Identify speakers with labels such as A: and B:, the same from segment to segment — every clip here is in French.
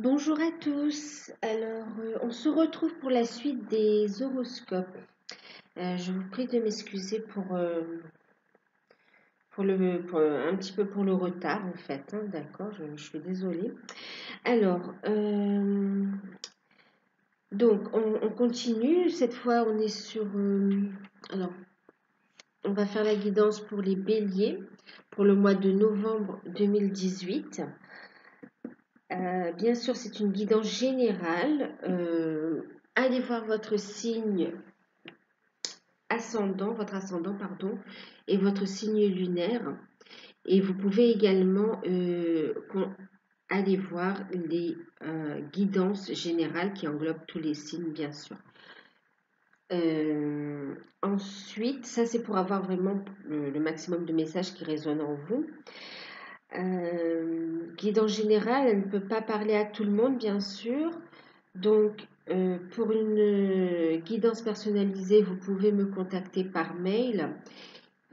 A: Bonjour à tous. Alors, on se retrouve pour la suite des horoscopes. Je vous prie de m'excuser un petit peu pour le retard en fait, hein, d'accord, je suis désolée. Alors, donc on continue. Cette fois, on est sur. Alors, on va faire la guidance pour les béliers pour le mois de novembre 2018. Bien sûr, c'est une guidance générale. Allez voir votre signe ascendant, votre ascendant, pardon, et votre signe lunaire. Et vous pouvez également aller voir les guidances générales qui englobent tous les signes, bien sûr. Ensuite, ça c'est pour avoir vraiment le maximum de messages qui résonnent en vous. Guidance générale, elle ne peut pas parler à tout le monde, bien sûr. Donc, pour une guidance personnalisée, vous pouvez me contacter par mail.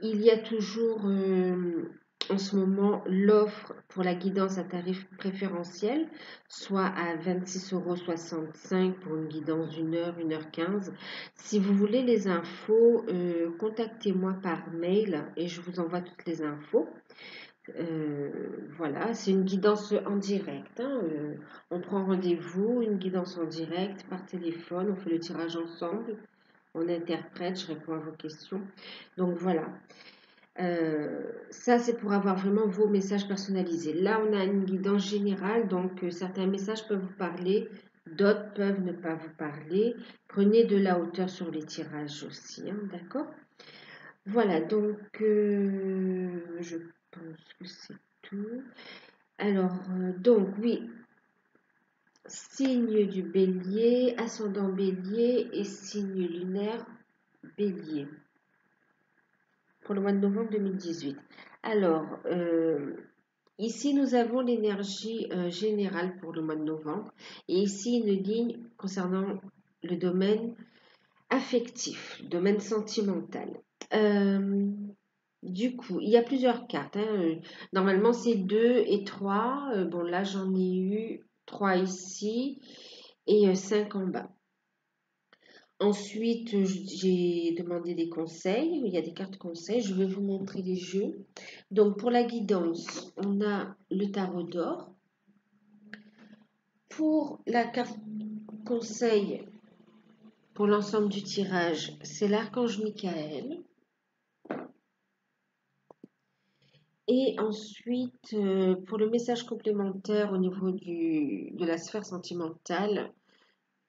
A: Il y a toujours en ce moment l'offre pour la guidance à tarif préférentiel, soit à 26,65 € pour une guidance d'une heure, 1h15. Si vous voulez les infos, contactez-moi par mail et je vous envoie toutes les infos. Voilà, c'est une guidance en direct, hein, on prend rendez-vous, une guidance en direct par téléphone, on fait le tirage ensemble, on interprète, je réponds à vos questions. Donc voilà, ça c'est pour avoir vraiment vos messages personnalisés. Là on a une guidance générale, donc certains messages peuvent vous parler, d'autres peuvent ne pas vous parler. Prenez de la hauteur sur les tirages aussi, hein, d'accord? Voilà, donc je pense que c'est tout. Alors, donc oui, signe du bélier, ascendant bélier et signe lunaire bélier pour le mois de novembre 2018. Alors, ici nous avons l'énergie générale pour le mois de novembre et ici une ligne concernant le domaine affectif, le domaine sentimental. Du coup, il y a plusieurs cartes, hein. Normalement, c'est 2 et 3. Bon, là, j'en ai eu 3 ici et 5 en bas. Ensuite, j'ai demandé des conseils. Il y a des cartes conseils. Je vais vous montrer les jeux. Donc, pour la guidance, on a le tarot d'or. Pour la carte conseil, pour l'ensemble du tirage, c'est l'archange Michael. Et ensuite, pour le message complémentaire au niveau de la sphère sentimentale,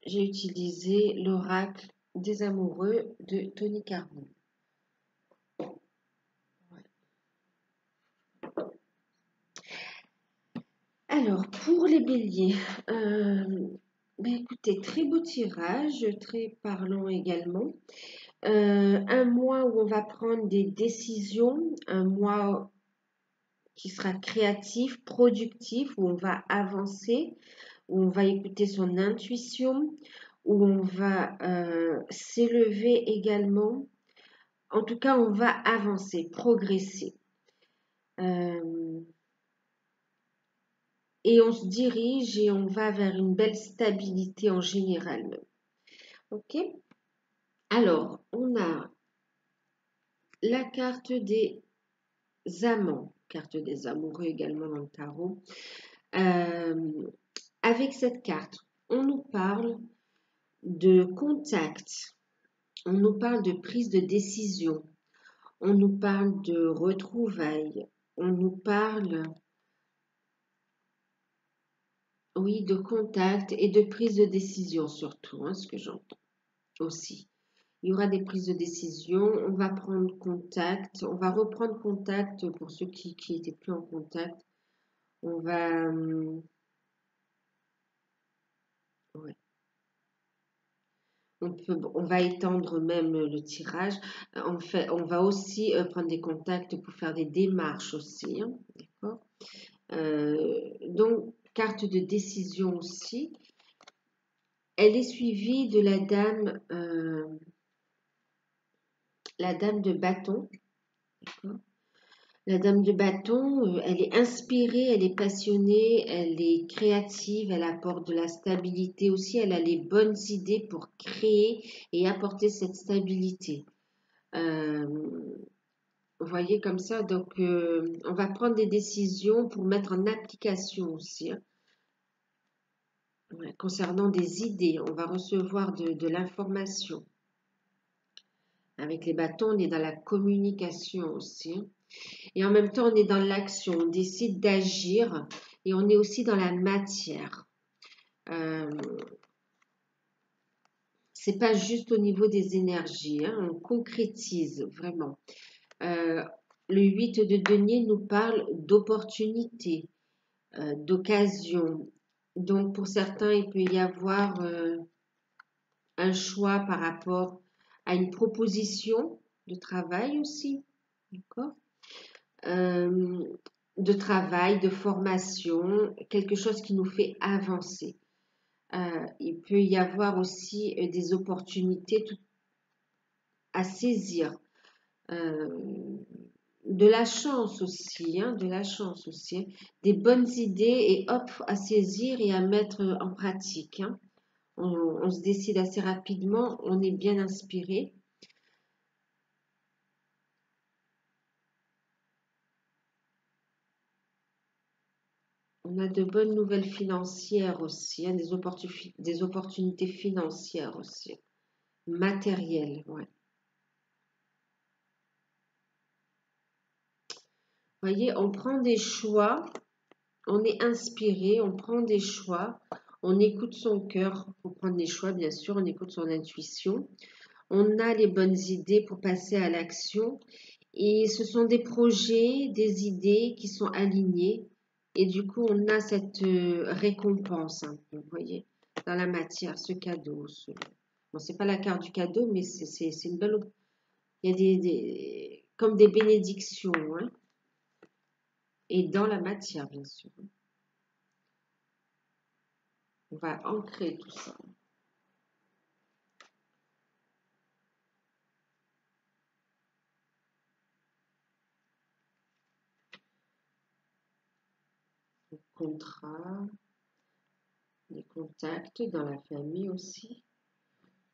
A: j'ai utilisé l'oracle des amoureux de Tony Carbon. Alors, pour les béliers, écoutez, très beau tirage, très parlant également. Un mois où on va prendre des décisions, un mois qui sera créatif, productif, où on va avancer, où on va écouter son intuition, où on va s'élever également. En tout cas, on va avancer, progresser. Et on se dirige et on va vers une belle stabilité en général. Ok? Alors, on a la carte des amants, carte des amoureux également dans le tarot. Avec cette carte, on nous parle de contact, on nous parle de prise de décision, on nous parle de retrouvailles, on nous parle, oui, de contact et de prise de décision surtout, hein, ce que j'entends aussi. Il y aura des prises de décision, on va prendre contact, on va reprendre contact pour ceux qui étaient plus en contact. On va, ouais. On va étendre même le tirage. On va aussi prendre des contacts pour faire des démarches aussi, hein, d'accord? Donc, carte de décision aussi. Elle est suivie de la dame de bâton, d'accord? La dame de bâton, elle est inspirée, elle est passionnée, elle est créative, elle apporte de la stabilité aussi, elle a les bonnes idées pour créer et apporter cette stabilité. Euh, Vous voyez comme ça, donc on va prendre des décisions pour mettre en application aussi, hein. Ouais, concernant des idées, on va recevoir de l'information. Avec les bâtons, on est dans la communication aussi, hein. Et en même temps, on est dans l'action, on décide d'agir et on est aussi dans la matière. Euh, c'est pas juste au niveau des énergies, hein, on concrétise vraiment. Euh, le 8 de denier nous parle d'opportunités, d'occasion. Donc, pour certains, il peut y avoir un choix par rapport à une proposition de travail aussi, d'accord? Euh, de travail, de formation, quelque chose qui nous fait avancer. Il peut y avoir aussi des opportunités à saisir. Euh, de la chance aussi, hein, de la chance aussi, hein. Des bonnes idées et hop, à saisir et à mettre en pratique, hein. On se décide assez rapidement, on est bien inspiré. On a de bonnes nouvelles financières aussi, hein, des opportunités financières aussi, matérielles, ouais. Vous voyez, on prend des choix, on est inspiré, on prend des choix, on écoute son cœur pour prendre des choix, bien sûr, on écoute son intuition. On a les bonnes idées pour passer à l'action et ce sont des projets, des idées qui sont alignées et du coup on a cette récompense un peu, vous voyez, dans la matière, ce cadeau. Bon, c'est pas la carte du cadeau, mais c'est une belle. Il y a comme des bénédictions, hein, et dans la matière, bien sûr. On va ancrer tout ça. Contrat, les contacts dans la famille aussi.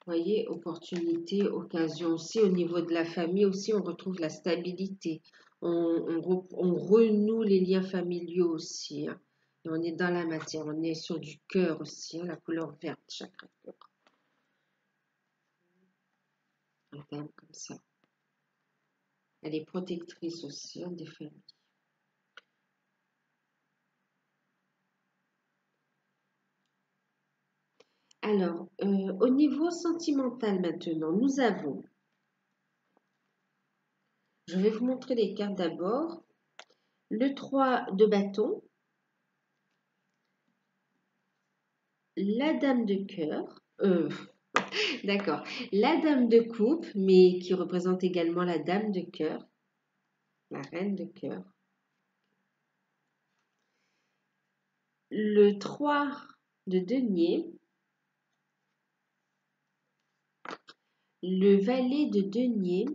A: Voyez, opportunité, occasion aussi. Au niveau de la famille aussi, on retrouve la stabilité. On renoue les liens familiaux aussi, hein. Et on est dans la matière, on est sur du cœur aussi, hein, la couleur verte, chakra cœur. Une dame comme ça. Elle est protectrice aussi, hein, des familles. Alors, au niveau sentimental maintenant, nous avons, je vais vous montrer les cartes d'abord, le 3 de bâton, la dame de cœur, d'accord, la dame de coupe, mais qui représente également la dame de cœur, la reine de cœur, le 3 de denier, le valet de denier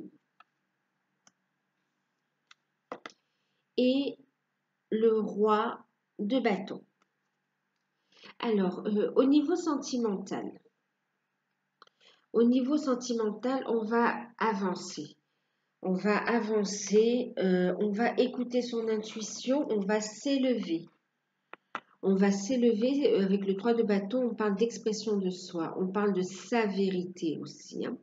A: et le roi de bâton. Alors, au niveau sentimental, on va avancer. On va avancer, on va écouter son intuition, on va s'élever. On va s'élever avec le 3 de bâton, on parle d'expression de soi, on parle de sa vérité aussi, hein.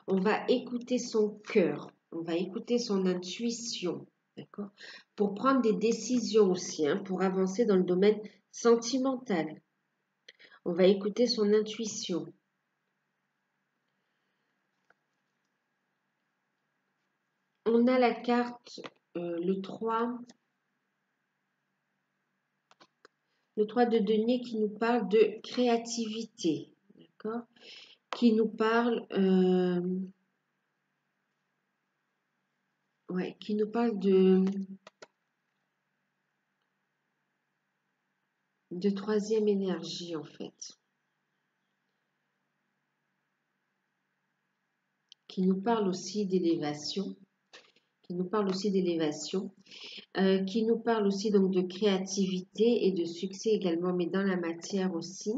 A: On va écouter son cœur, on va écouter son intuition, d'accord? Pour prendre des décisions aussi, hein, pour avancer dans le domaine sentimental. On va écouter son intuition. On a la carte, le 3 de denier qui nous parle de créativité, d'accord? Qui nous parle, ouais, qui nous parle de troisième énergie en fait, qui nous parle aussi d'élévation, qui nous parle aussi d'élévation, qui nous parle aussi donc de créativité et de succès également, mais dans la matière aussi.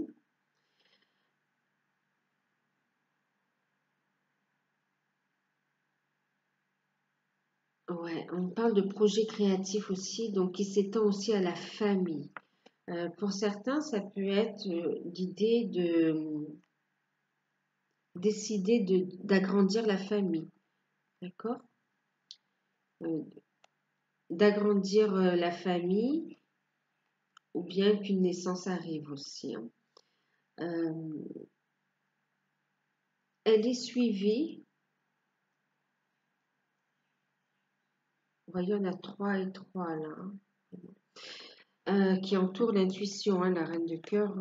A: Ouais, on parle de projet créatif aussi, donc qui s'étend aussi à la famille. Pour certains, ça peut être l'idée de décider d'agrandir la famille, d'accord? Euh, D'agrandir la famille ou bien qu'une naissance arrive aussi, hein. Euh, Elle est suivie, vous voyez, on a 3 et 3 là, hein, qui entoure l'intuition, hein, la reine de cœur,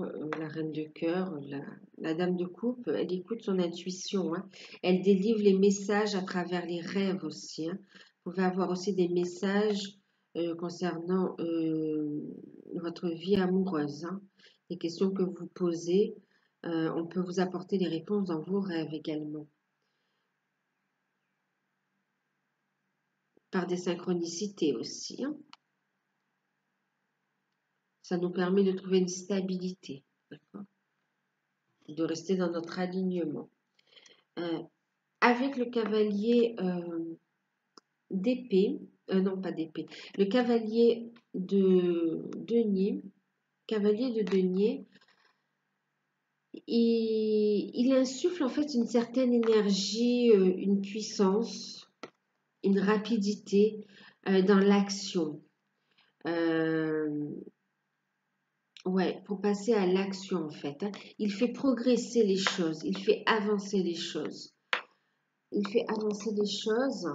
A: la dame de coupe, elle écoute son intuition, hein. Elle délivre les messages à travers les rêves aussi, hein. Vous pouvez avoir aussi des messages concernant votre vie amoureuse, hein. Les questions que vous posez, on peut vous apporter les réponses dans vos rêves également, par des synchronicités aussi, hein. Ça nous permet de trouver une stabilité, d'accord? De rester dans notre alignement. Euh, Avec le cavalier d'épée, non pas d'épée, le cavalier de denier, il insuffle en fait une certaine énergie, une puissance, une rapidité dans l'action. Ouais, pour passer à l'action en fait, hein. Il fait progresser les choses, il fait avancer les choses. Il fait avancer les choses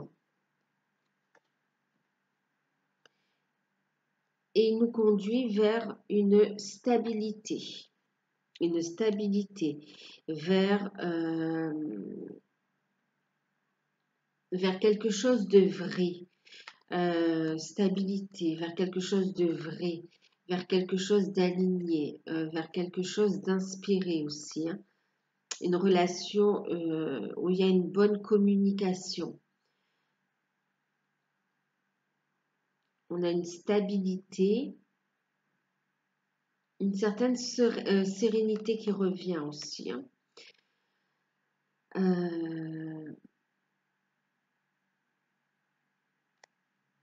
A: et il nous conduit vers une stabilité, vers, vers quelque chose de vrai, stabilité, vers quelque chose de vrai, vers quelque chose d'aligné, vers quelque chose d'inspiré aussi, hein. Une relation où il y a une bonne communication. On a une stabilité, une certaine sérénité qui revient aussi, hein. Euh,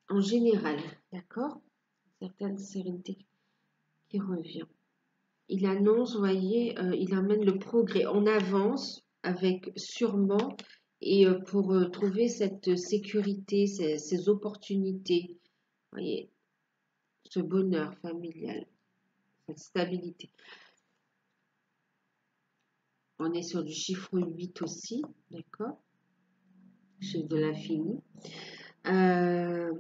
A: En général, d'accord? Une certaine sérénité qui revient. Il annonce, vous voyez, il amène le progrès. On avance avec sûrement et pour trouver cette sécurité, ces opportunités, vous voyez, ce bonheur familial, cette stabilité. On est sur du chiffre 8 aussi, d'accord? Chiffre de l'infini. Euh,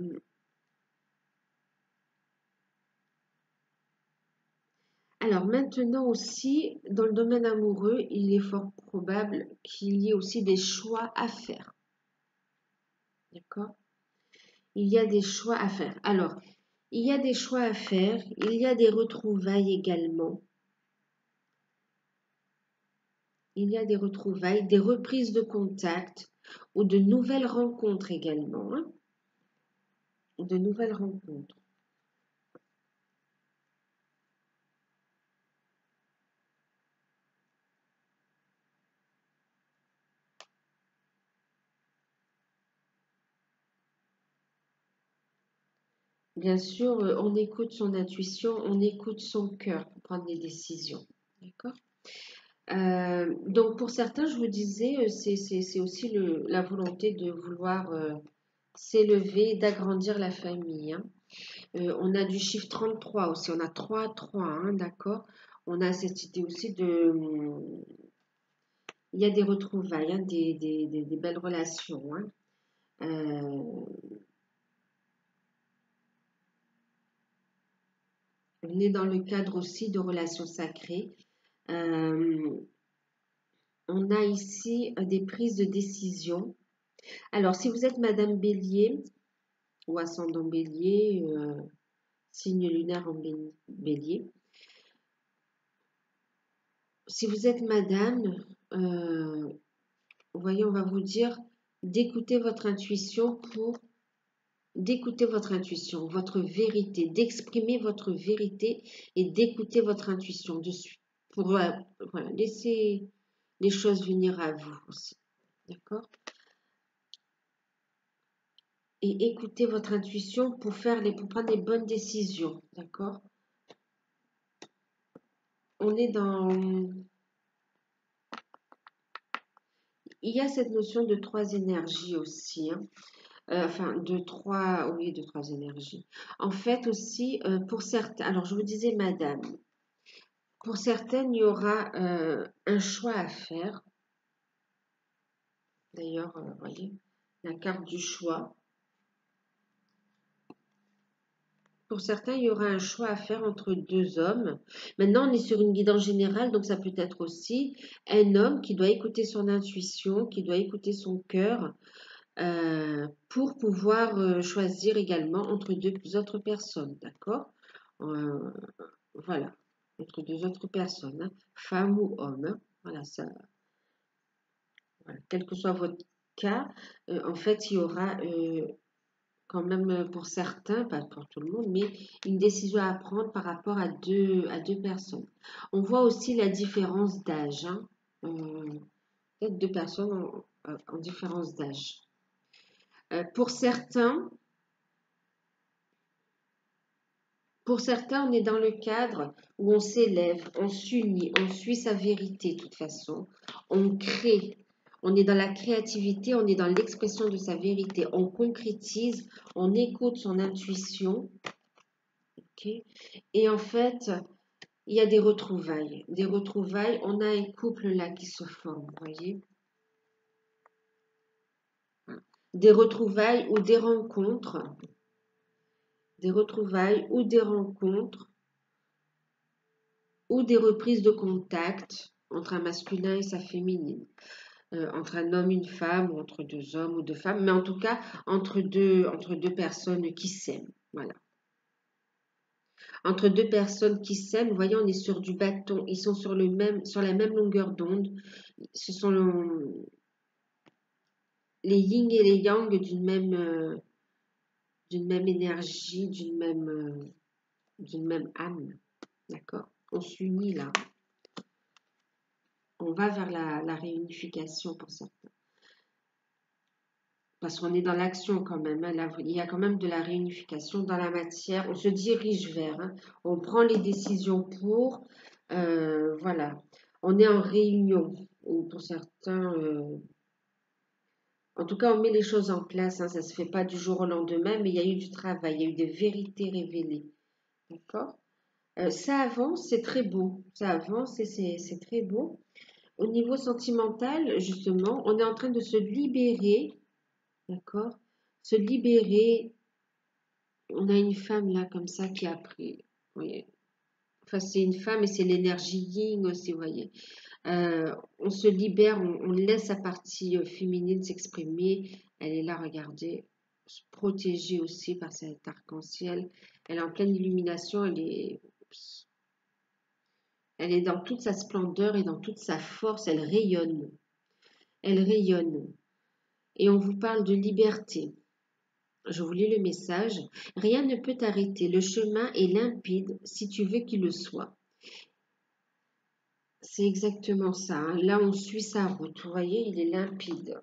A: alors maintenant aussi, dans le domaine amoureux, il est fort probable qu'il y ait aussi des choix à faire, d'accord? Il y a des choix à faire. Alors, il y a des choix à faire, il y a des retrouvailles également. Il y a des retrouvailles, des reprises de contact ou de nouvelles rencontres également, hein. De nouvelles rencontres. Bien sûr, on écoute son intuition, on écoute son cœur pour prendre des décisions. D'accord? Donc pour certains, je vous disais, c'est aussi la volonté de vouloir s'élever, d'agrandir la famille, hein. On a du chiffre 33 aussi, on a 3, 3, hein, d'accord? On a cette idée aussi de... Il y a des retrouvailles, hein, des belles relations, hein. Euh, on est dans le cadre aussi de relations sacrées. Euh, on a ici des prises de décision. Alors, si vous êtes Madame Bélier ou ascendant Bélier, signe lunaire en Bélier, si vous êtes Madame, vous voyez, on va vous dire d'écouter votre intuition pour d'écouter votre intuition, votre vérité, d'exprimer votre vérité et d'écouter votre intuition dessus pour voilà, laisser les choses venir à vous aussi. D'accord? Et écoutez votre intuition pour prendre les bonnes décisions. D'accord? On est dans... Il y a cette notion de trois énergies aussi. Hein. Enfin, oui, de trois énergies. En fait aussi, pour certains, alors je vous disais madame, pour certaines, il y aura un choix à faire. D'ailleurs, vous voyez, la carte du choix. Pour certains, il y aura un choix à faire entre deux hommes. Maintenant, on est sur une guidance générale, donc ça peut être aussi un homme qui doit écouter son intuition, qui doit écouter son cœur pour pouvoir choisir également entre deux autres personnes, d'accord? Euh, voilà, entre deux autres personnes, hein, femme ou homme, hein. Voilà, ça, voilà. Quel que soit votre cas, en fait, il y aura quand même pour certains, pas pour tout le monde, mais une décision à prendre par rapport à deux personnes. On voit aussi la différence d'âge, hein, peut-être deux personnes en différence d'âge. Pour certains, on est dans le cadre où on s'élève, on s'unit, on suit sa vérité de toute façon, on crée, on est dans la créativité, on est dans l'expression de sa vérité, on concrétise, on écoute son intuition, ok. Et en fait, il y a des retrouvailles. Des retrouvailles, on a un couple là qui se forme, vous voyez. Des retrouvailles ou des rencontres, des retrouvailles ou des rencontres ou des reprises de contact entre un masculin et sa féminine, entre un homme et une femme, ou entre deux hommes ou deux femmes, mais en tout cas entre deux personnes qui s'aiment. Voilà. Entre deux personnes qui s'aiment, vous voyez, on est sur du bâton, ils sont sur la même longueur d'onde. Ce sont les yin et les yang d'une même énergie, d'une même âme. D'accord? On s'unit là. On va vers la réunification pour certains. Parce qu'on est dans l'action quand même. Hein, là, il y a quand même de la réunification dans la matière. On se dirige vers. Hein, on prend les décisions pour. Voilà. On est en réunion. Ou pour certains. En tout cas, on met les choses en place. Hein, ça ne se fait pas du jour au lendemain, mais il y a eu du travail. Il y a eu des vérités révélées. D'accord? Ça avance, c'est très beau. Ça avance et c'est très beau. Au niveau sentimental, justement, on est en train de se libérer. D'accord? Se libérer. On a une femme là comme ça qui a pris. Vous voyez. Enfin, c'est une femme et c'est l'énergie yin aussi, vous voyez. On se libère, on laisse sa partie féminine s'exprimer. Elle est là, regardez, protégée aussi par cet arc-en-ciel. Elle est en pleine illumination, elle est dans toute sa splendeur et dans toute sa force. Elle rayonne. Elle rayonne. Et on vous parle de liberté. Je vous lis le message. Rien ne peut t'arrêter. Le chemin est limpide si tu veux qu'il le soit. C'est exactement ça. Hein. Là, on suit sa route. Vous voyez, il est limpide.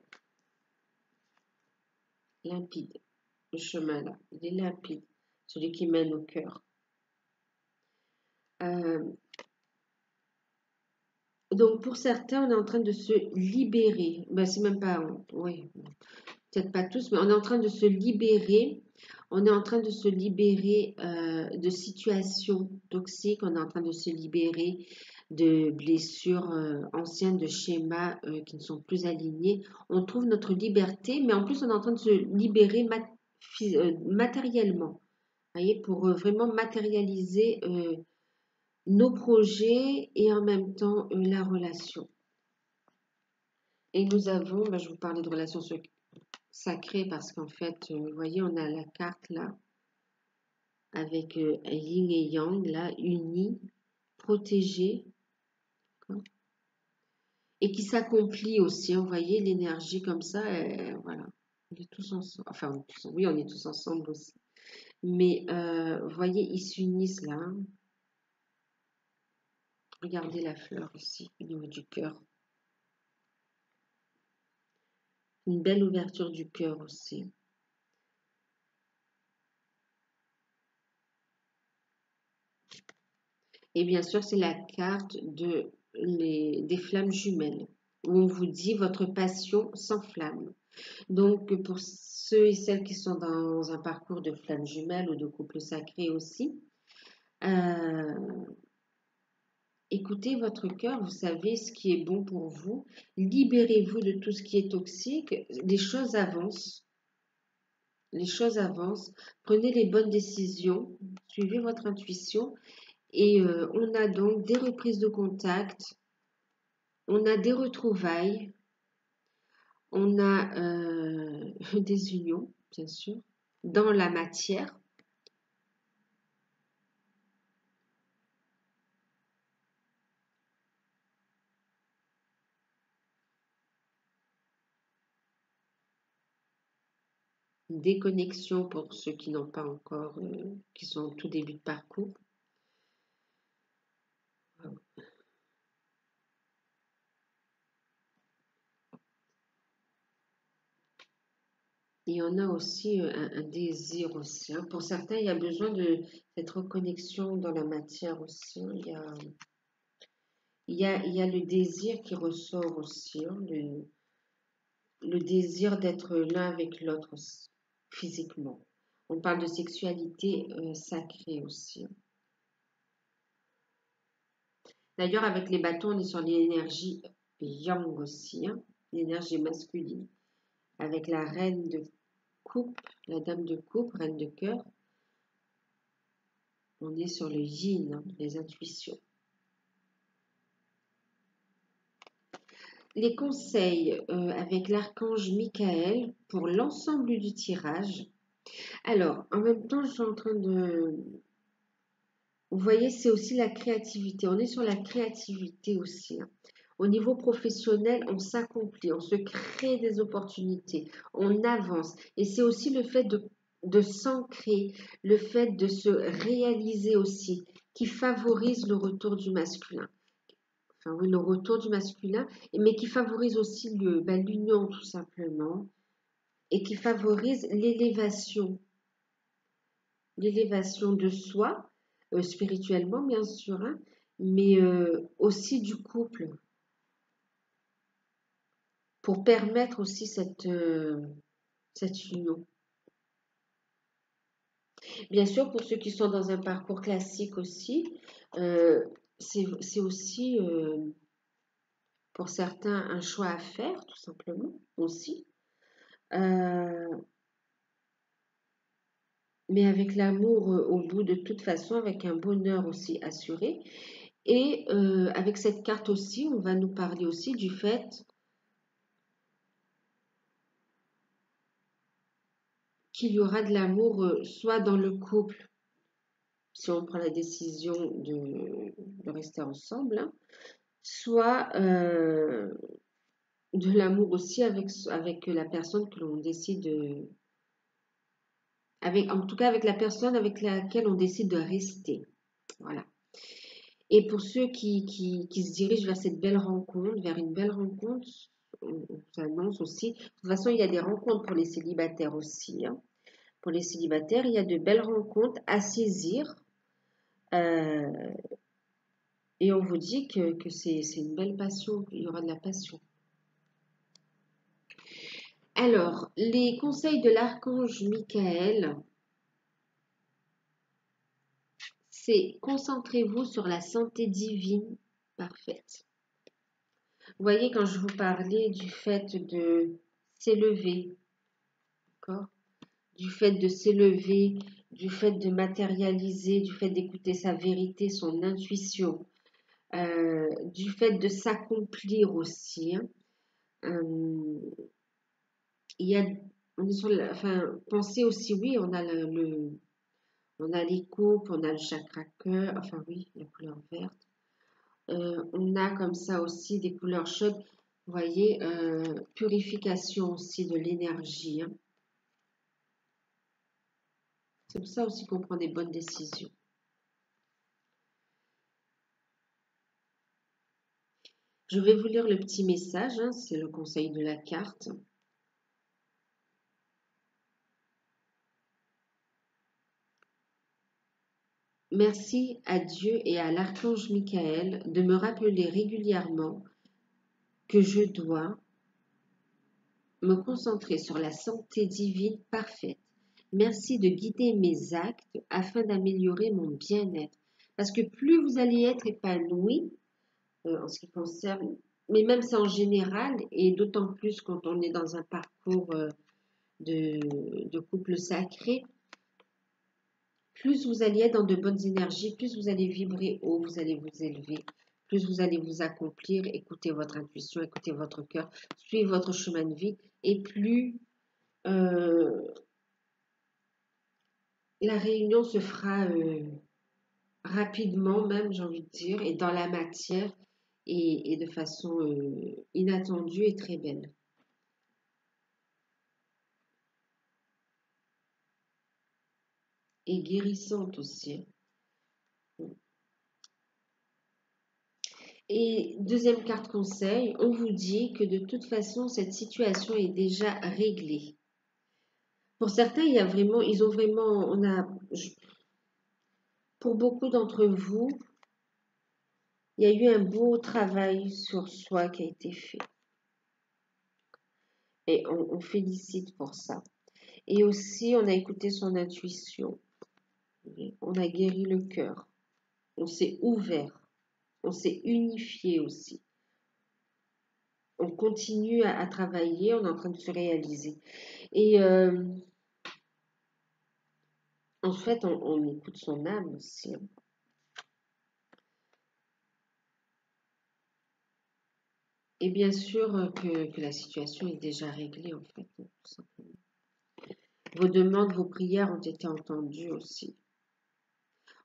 A: Limpide. Le chemin là, il est limpide. Celui qui mène au cœur. Donc, pour certains, on est en train de se libérer. Ben, c'est même pas... Oui, peut-être pas tous, mais on est en train de se libérer. On est en train de se libérer de situations toxiques. On est en train de se libérer de blessures anciennes, de schémas qui ne sont plus alignés. On trouve notre liberté, mais en plus, on est en train de se libérer matériellement. Vous voyez, pour vraiment matérialiser nos projets et en même temps la relation. Et nous avons, je vous parlais de relations sacrées parce qu'en fait, vous voyez, on a la carte là, avec yin et yang, là, unis, protégés, et qui s'accomplit aussi. Vous voyez l'énergie comme ça, voilà. On est tous ensemble. Enfin, oui, on est tous ensemble aussi. Mais, vous voyez, ils s'unissent là. Hein. Regardez la fleur ici, au niveau du cœur. Une belle ouverture du cœur aussi. Et bien sûr, c'est la carte des flammes jumelles, où on vous dit votre passion s'enflamme. Donc, pour ceux et celles qui sont dans un parcours de flammes jumelles ou de couple sacré aussi, euh, écoutez votre cœur, vous savez ce qui est bon pour vous. Libérez-vous de tout ce qui est toxique. Les choses avancent. Les choses avancent. Prenez les bonnes décisions. Suivez votre intuition. Et on a donc des reprises de contact. On a des retrouvailles. On a des unions, bien sûr, dans la matière. Des connexions pour ceux qui n'ont pas encore, qui sont au tout début de parcours. Il y en a aussi un désir aussi. Hein. Pour certains, il y a besoin de cette reconnexion dans la matière aussi. Hein. Il y a le désir qui ressort aussi. Hein, le désir d'être l'un avec l'autre aussi, physiquement. On parle de sexualité sacrée aussi. Hein. D'ailleurs, avec les bâtons, on est sur l'énergie yang aussi, hein, l'énergie masculine. Avec la reine de coupe, la dame de coupe, reine de cœur, on est sur le yin, hein, les intuitions. Les conseils avec l'archange Michael pour l'ensemble du tirage. Alors, en même temps, je suis en train de... Vous voyez, c'est aussi la créativité. On est sur la créativité aussi. Hein. Au niveau professionnel, on s'accomplit, on se crée des opportunités, on avance. Et c'est aussi le fait de s'ancrer, le fait de se réaliser aussi, qui favorise le retour du masculin. Enfin oui, le retour du masculin, mais qui favorise aussi l'union tout simplement, et qui favorise l'élévation de soi, spirituellement bien sûr, hein, mais aussi du couple, pour permettre aussi cette union. Bien sûr, pour ceux qui sont dans un parcours classique aussi, euh, c'est aussi pour certains un choix à faire, tout simplement, aussi. Euh, mais avec l'amour au bout de toute façon, avec un bonheur aussi assuré. Et avec cette carte aussi, on va nous parler aussi du fait qu'il y aura de l'amour soit dans le couple, si on prend la décision de rester ensemble, hein, soit de l'amour aussi avec la personne que l'on décide en tout cas avec la personne avec laquelle on décide de rester. Voilà. Et pour ceux qui se dirigent vers cette belle rencontre, vers une belle rencontre, on s'annonce aussi. De toute façon, il y a des rencontres pour les célibataires aussi. Hein. Pour les célibataires, il y a de belles rencontres à saisir. Euh, et on vous dit que c'est une belle passion, qu'il y aura de la passion. Alors, les conseils de l'archange Michael, c'est concentrez-vous sur la santé divine parfaite. Vous voyez, quand je vous parlais du fait de s'élever, d'accord? Du fait de s'élever, du fait de matérialiser, du fait d'écouter sa vérité, son intuition, du fait de s'accomplir aussi. Hein. Il y a, on est sur enfin, pensez aussi, oui, on a on a les coupes, on a le chakra cœur, enfin oui, la couleur verte. On a comme ça aussi des couleurs chaudes. Vous voyez, purification aussi de l'énergie, hein. C'est pour ça aussi qu'on prend des bonnes décisions. Je vais vous lire le petit message, hein, c'est le conseil de la carte. Merci à Dieu et à l'archange Michael de me rappeler régulièrement que je dois me concentrer sur la santé divine parfaite. Merci de guider mes actes afin d'améliorer mon bien-être. Parce que plus vous allez être épanoui, en ce qui concerne, mais même c'est en général, et d'autant plus quand on est dans un parcours de couple sacré, plus vous allez être dans de bonnes énergies, plus vous allez vibrer haut, vous allez vous élever, plus vous allez vous accomplir, écoutez votre intuition, écoutez votre cœur, suivez votre chemin de vie, et plus la réunion se fera rapidement même, j'ai envie de dire, et dans la matière, et de façon inattendue et très belle. Et guérissante aussi. Et deuxième carte conseil, on vous dit que de toute façon, cette situation est déjà réglée. Pour certains, ils ont vraiment, pour beaucoup d'entre vous, il y a eu un beau travail sur soi qui a été fait. Et on félicite pour ça. Et aussi, on a écouté son intuition. On a guéri le cœur. On s'est ouvert. On s'est unifié aussi. On continue à travailler. On est en train de se réaliser. Et en fait, on écoute son âme aussi, hein. Et bien sûr que la situation est déjà réglée, en fait, tout simplement. Vos demandes, vos prières ont été entendues aussi.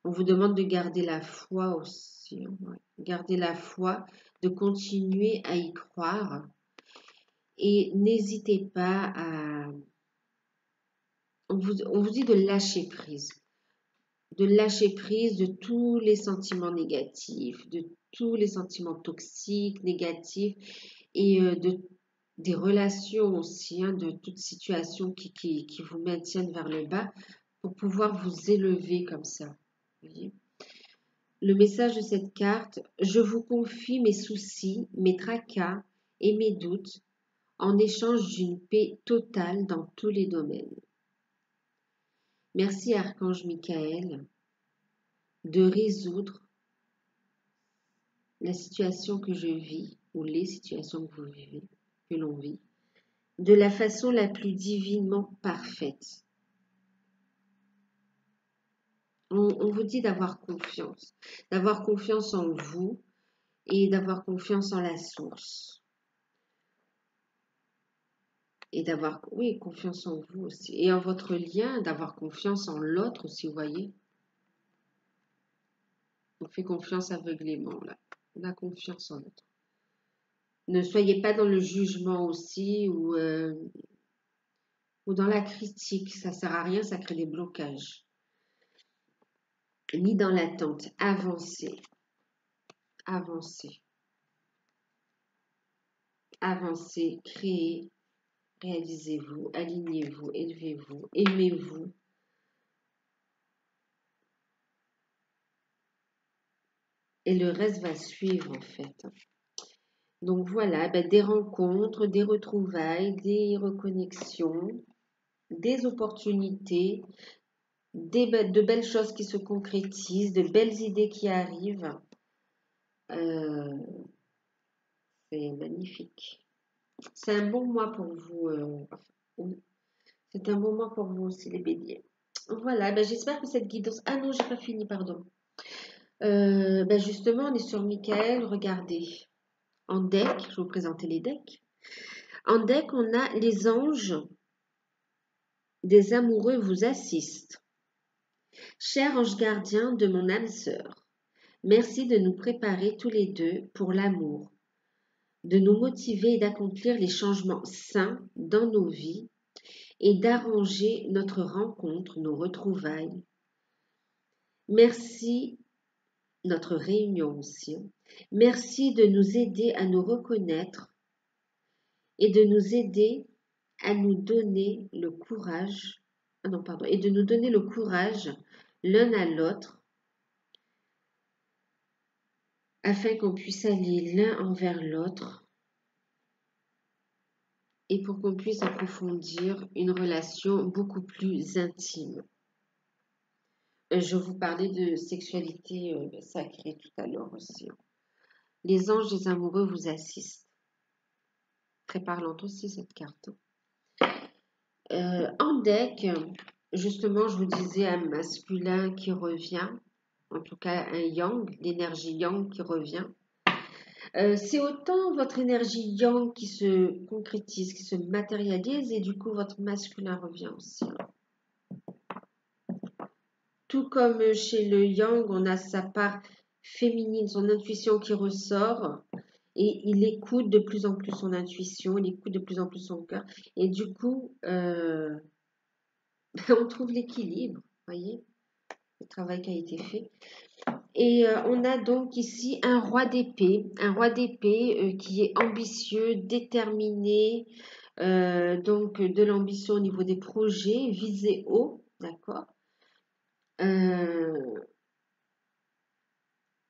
A: On vous demande de garder la foi aussi, hein, ouais. Garder la foi, de continuer à y croire. Et n'hésitez pas à... On vous dit de lâcher prise. De lâcher prise de tous les sentiments négatifs, de tous les sentiments toxiques, négatifs, et des relations aussi, hein, de toute situation qui vous maintiennent vers le bas pour pouvoir vous élever comme ça. Vous voyez? Le message de cette carte, je vous confie mes soucis, mes tracas et mes doutes en échange d'une paix totale dans tous les domaines. Merci Archange Michael de résoudre la situation que je vis ou les situations que vous vivez, que l'on vit, de la façon la plus divinement parfaite. On vous dit d'avoir confiance en vous et d'avoir confiance en la source. Et d'avoir, oui, confiance en vous aussi. Et en votre lien, d'avoir confiance en l'autre aussi, vous voyez. On fait confiance aveuglément, là. On a confiance en l'autre. Ne soyez pas dans le jugement aussi ou dans la critique. Ça ne sert à rien, ça crée des blocages. Ni dans l'attente. Avancez. Avancez. Avancez. Créez. Réalisez-vous. Alignez-vous. Élevez-vous. Aimez-vous. Et le reste va suivre en fait. Donc voilà, des rencontres, des retrouvailles, des reconnexions, des opportunités, de belles choses qui se concrétisent, de belles idées qui arrivent. C'est magnifique. C'est un bon mois pour vous. Oui. C'est un bon mois pour vous aussi les béliers. Voilà, j'espère que cette guidance... Ah non, j'ai pas fini, pardon. Justement, on est sur Michael, regardez. En deck, je vais vous présenter les decks. En deck, on a les anges des amoureux vous assistent. Cher ange gardien de mon âme sœur, merci de nous préparer tous les deux pour l'amour. de nous motiver et d'accomplir les changements sains dans nos vies et d'arranger notre rencontre, nos retrouvailles. Merci, notre réunion aussi. Merci de nous aider à nous reconnaître et de nous aider à nous donner le courage, et de nous donner le courage l'un à l'autre afin qu'on puisse aller l'un envers l'autre et pour qu'on puisse approfondir une relation beaucoup plus intime. Je vous parlais de sexualité sacrée tout à l'heure aussi. Les anges des amoureux vous assistent. Très parlante aussi cette carte. En deck, justement, je vous disais un masculin qui revient, en tout cas un yang, l'énergie yang qui revient. C'est autant votre énergie yang qui se concrétise, qui se matérialise, et du coup votre masculin revient aussi. Tout comme chez le yang, on a sa part féminine, son intuition qui ressort, et il écoute de plus en plus son intuition, il écoute de plus en plus son cœur, et du coup, on trouve l'équilibre, voyez, le travail qui a été fait. Et on a donc ici un roi d'épée qui est ambitieux, déterminé, donc de l'ambition au niveau des projets, visé haut, d'accord.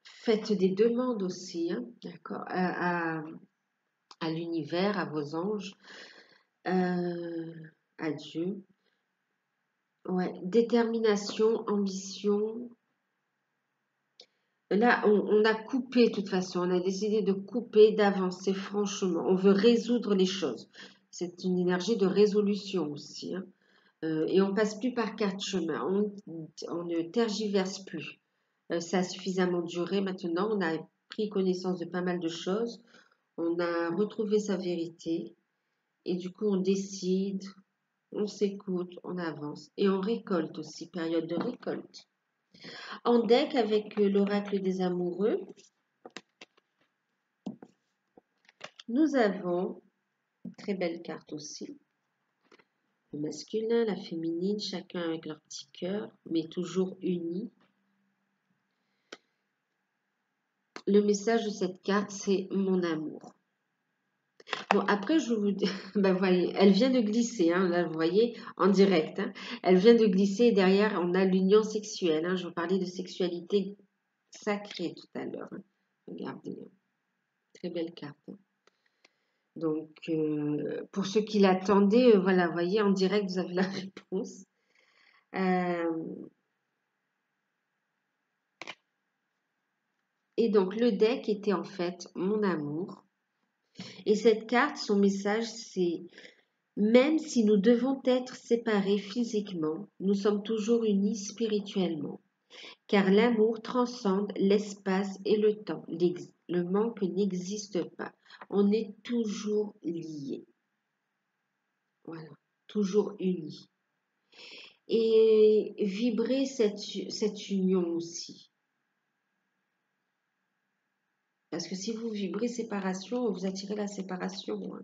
A: Faites des demandes aussi, hein, d'accord, à l'univers, à vos anges, à Dieu. Ouais, détermination, ambition. Là, on a coupé de toute façon, on a décidé de couper, d'avancer franchement. On veut résoudre les choses. C'est une énergie de résolution aussi, hein. Et on passe plus par quatre chemins. On ne tergiverse plus. Ça a suffisamment duré maintenant. On a pris connaissance de pas mal de choses. On a retrouvé sa vérité. Et du coup, on décide, on s'écoute, on avance. Et on récolte aussi, période de récolte. En deck avec l'oracle des amoureux, nous avons, très belle carte aussi, le masculin, la féminine, chacun avec leur petit cœur, mais toujours unis. Le message de cette carte, c'est mon amour. Bon, après, je vous dis, ben, voyez, elle vient de glisser, hein, là, vous voyez, en direct. Hein, elle vient de glisser et derrière, on a l'union sexuelle. Hein, je vous parlais de sexualité sacrée tout à l'heure. Hein. Regardez, très belle carte. Hein. Donc, pour ceux qui l'attendaient, voilà, vous voyez, en direct, vous avez la réponse. Et donc, le deck était en fait mon amour. Et cette carte, son message, c'est même si nous devons être séparés physiquement, nous sommes toujours unis spirituellement, car l'amour transcende l'espace et le temps. Le manque n'existe pas. On est toujours liés. Voilà, toujours unis. Et vibrer cette union aussi. Parce que si vous vibrez séparation, vous attirez la séparation. Hein.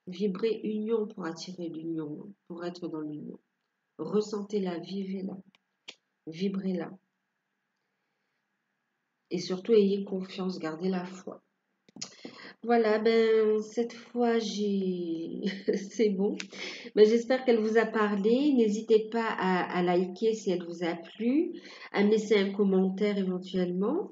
A: Vibrez union pour attirer l'union, hein, pour être dans l'union. Ressentez-la, vivez-la, vibrez-la. Et surtout, ayez confiance, gardez la foi. Voilà, ben cette fois, c'est bon. Ben, j'espère qu'elle vous a parlé. N'hésitez pas à liker si elle vous a plu, à me laisser un commentaire éventuellement.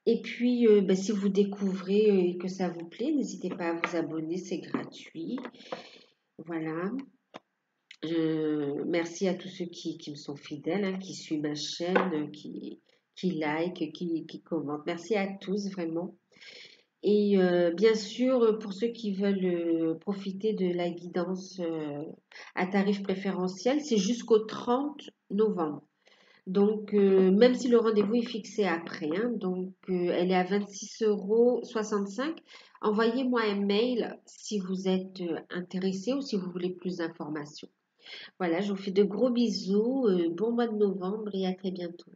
A: Et puis, ben, si vous découvrez et que ça vous plaît, n'hésitez pas à vous abonner, c'est gratuit. Voilà. Merci à tous ceux qui me sont fidèles, hein, qui suivent ma chaîne, qui like, qui commentent. Merci à tous, vraiment. Et bien sûr, pour ceux qui veulent profiter de la guidance à tarif préférentiel, c'est jusqu'au 30 novembre. Donc, même si le rendez-vous est fixé après, hein, donc elle est à 26,65 €. Envoyez-moi un mail si vous êtes intéressé ou si vous voulez plus d'informations. Voilà, je vous fais de gros bisous, bon mois de novembre et à très bientôt.